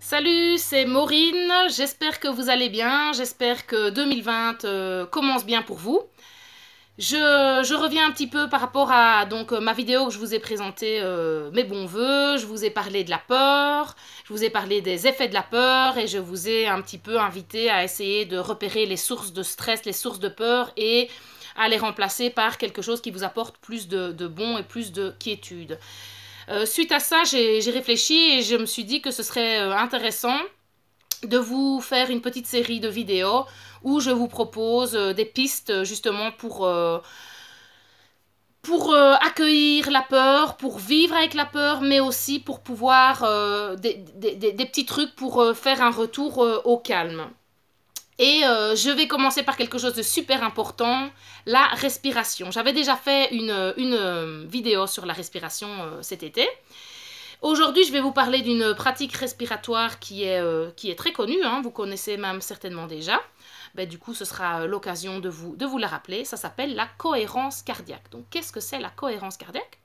Salut, c'est Maureen, j'espère que vous allez bien, j'espère que 2020 commence bien pour vous. Je reviens un petit peu par rapport à ma vidéo que je vous ai présenté mes bons vœux, je vous ai parlé de la peur, je vous ai parlé des effets de la peur et je vous ai un petit peu invité à essayer de repérer les sources de stress, les sources de peur et à les remplacer par quelque chose qui vous apporte plus de bon et plus de quiétude. Suite à ça, j'ai réfléchi et je me suis dit que ce serait intéressant de vous faire une petite série de vidéos où je vous propose des pistes justement pour accueillir la peur, pour vivre avec la peur, mais aussi pour pouvoir des petits trucs pour faire un retour au calme. Et je vais commencer par quelque chose de super important, la respiration. J'avais déjà fait une vidéo sur la respiration cet été. Aujourd'hui, je vais vous parler d'une pratique respiratoire qui est très connue, hein, vous connaissez même certainement déjà. Ben, du coup, ce sera l'occasion de vous la rappeler. Ça s'appelle la cohérence cardiaque. Donc, qu'est-ce que c'est la cohérence cardiaque?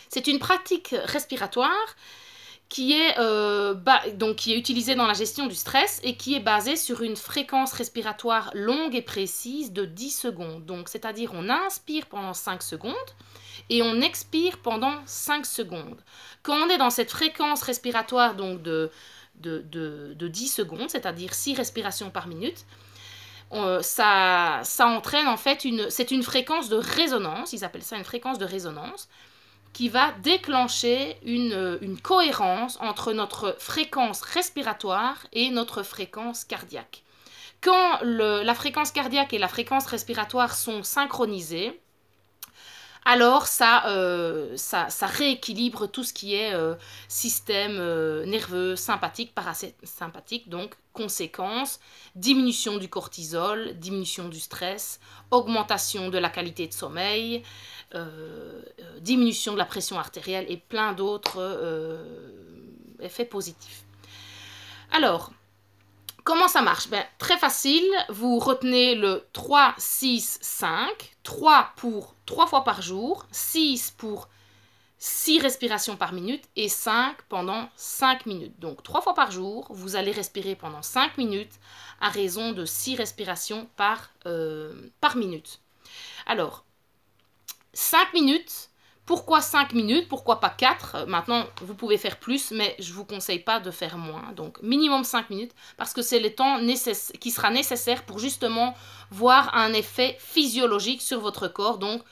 C'est une pratique respiratoire qui est utilisée dans la gestion du stress et qui est basée sur une fréquence respiratoire longue et précise de 10 secondes. Donc, c'est-à-dire on inspire pendant 5 secondes et on expire pendant 5 secondes. Quand on est dans cette fréquence respiratoire donc de 10 secondes, c'est-à-dire 6 respirations par minute, ça entraîne en fait c'est une fréquence de résonance, ils appellent ça une fréquence de résonance, qui va déclencher une cohérence entre notre fréquence respiratoire et notre fréquence cardiaque. Quand la fréquence cardiaque et la fréquence respiratoire sont synchronisées, alors ça rééquilibre tout ce qui est système nerveux sympathique, parasympathique, donc conséquence, diminution du cortisol, diminution du stress, augmentation de la qualité de sommeil, diminution de la pression artérielle et plein d'autres effets positifs. Alors, comment ça marche? Très facile, vous retenez le 3, 6, 5, 3 pour 3 fois par jour, 6 pour 6 respirations par minute et 5 pendant 5 minutes. Donc 3 fois par jour, vous allez respirer pendant 5 minutes à raison de 6 respirations par minute. Alors, 5 minutes, pourquoi 5 minutes? Pourquoi pas 4? Maintenant, vous pouvez faire plus, mais je ne vous conseille pas de faire moins. Donc, minimum 5 minutes, parce que c'est le temps qui sera nécessaire pour justement voir un effet physiologique sur votre corps. Donc,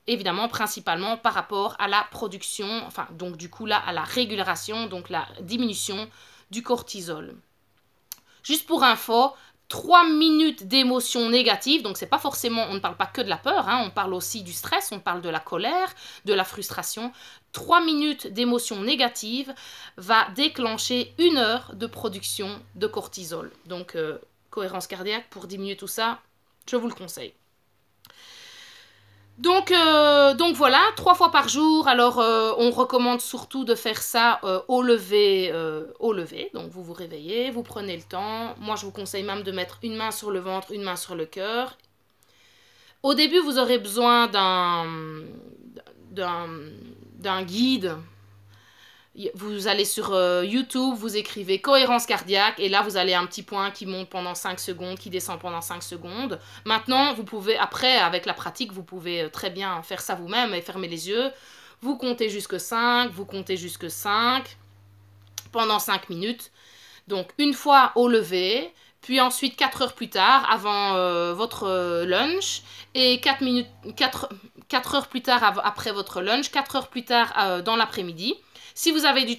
évidemment, principalement par rapport à la production, enfin, donc du coup, là, à la régulation, donc la diminution du cortisol. Juste pour info, 3 minutes d'émotions négatives, donc c'est pas forcément, on ne parle pas que de la peur, hein, on parle aussi du stress, on parle de la colère, de la frustration. 3 minutes d'émotions négatives va déclencher 1 heure de production de cortisol. Donc, cohérence cardiaque, pour diminuer tout ça, je vous le conseille. Donc voilà, 3 fois par jour. Alors, on recommande surtout de faire ça au lever. Donc, vous vous réveillez, vous prenez le temps. Moi, je vous conseille même de mettre une main sur le ventre, une main sur le cœur. Au début, vous aurez besoin d'un guide. Vous allez sur YouTube, vous écrivez cohérence cardiaque et là vous avez un petit point qui monte pendant 5 secondes, qui descend pendant 5 secondes. Maintenant, vous pouvez, après, avec la pratique, vous pouvez très bien faire ça vous-même et fermer les yeux. Vous comptez jusque 5, vous comptez jusque 5 pendant 5 minutes. Donc, une fois au lever, puis ensuite 4 heures plus tard, avant votre lunch, et 4 heures plus tard après votre lunch, 4 heures plus tard dans l'après-midi. Si vous avez des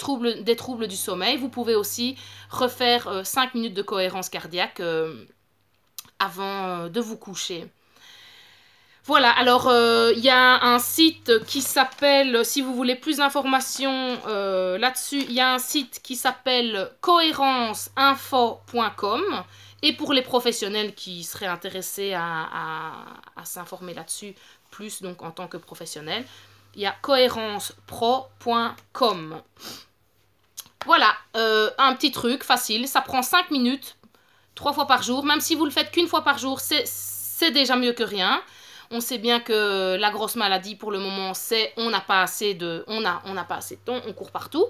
troubles du sommeil, vous pouvez aussi refaire 5 minutes de cohérence cardiaque avant de vous coucher. Voilà, alors il y a un site qui s'appelle, si vous voulez plus d'informations là-dessus, il y a un site qui s'appelle cohérenceinfo.com. Et pour les professionnels qui seraient intéressés à s'informer là-dessus, plus donc en tant que professionnel, il y a cohérencepro.com. Voilà, un petit truc facile, ça prend 5 minutes, 3 fois par jour. Même si vous le faites qu'une fois par jour, c'est déjà mieux que rien. On sait bien que la grosse maladie pour le moment, c'est on n'a pas assez de temps, on court partout.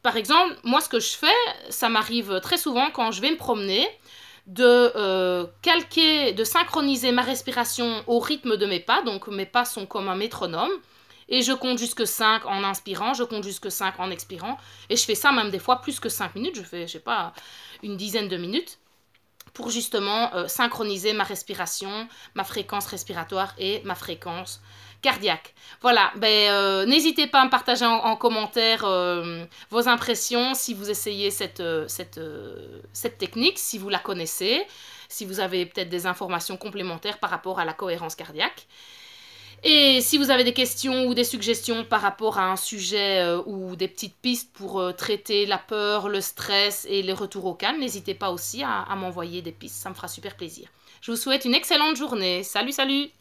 par exemple, moi ce que je fais, ça m'arrive très souvent quand je vais me promener, de calquer, de synchroniser ma respiration au rythme de mes pas. Donc mes pas sont comme un métronome. Et je compte jusque 5 en inspirant, je compte jusque 5 en expirant. Et je fais ça même des fois plus que 5 minutes. Je fais, je sais pas, une dizaine de minutes pour justement synchroniser ma respiration, ma fréquence respiratoire et ma fréquence cardiaque. Voilà, n'hésitez pas à me partager en commentaire vos impressions si vous essayez cette technique, si vous la connaissez, si vous avez peut-être des informations complémentaires par rapport à la cohérence cardiaque. Et si vous avez des questions ou des suggestions par rapport à un sujet ou des petites pistes pour traiter la peur, le stress et les retours au calme, n'hésitez pas aussi à m'envoyer des pistes, ça me fera super plaisir. Je vous souhaite une excellente journée. Salut, salut!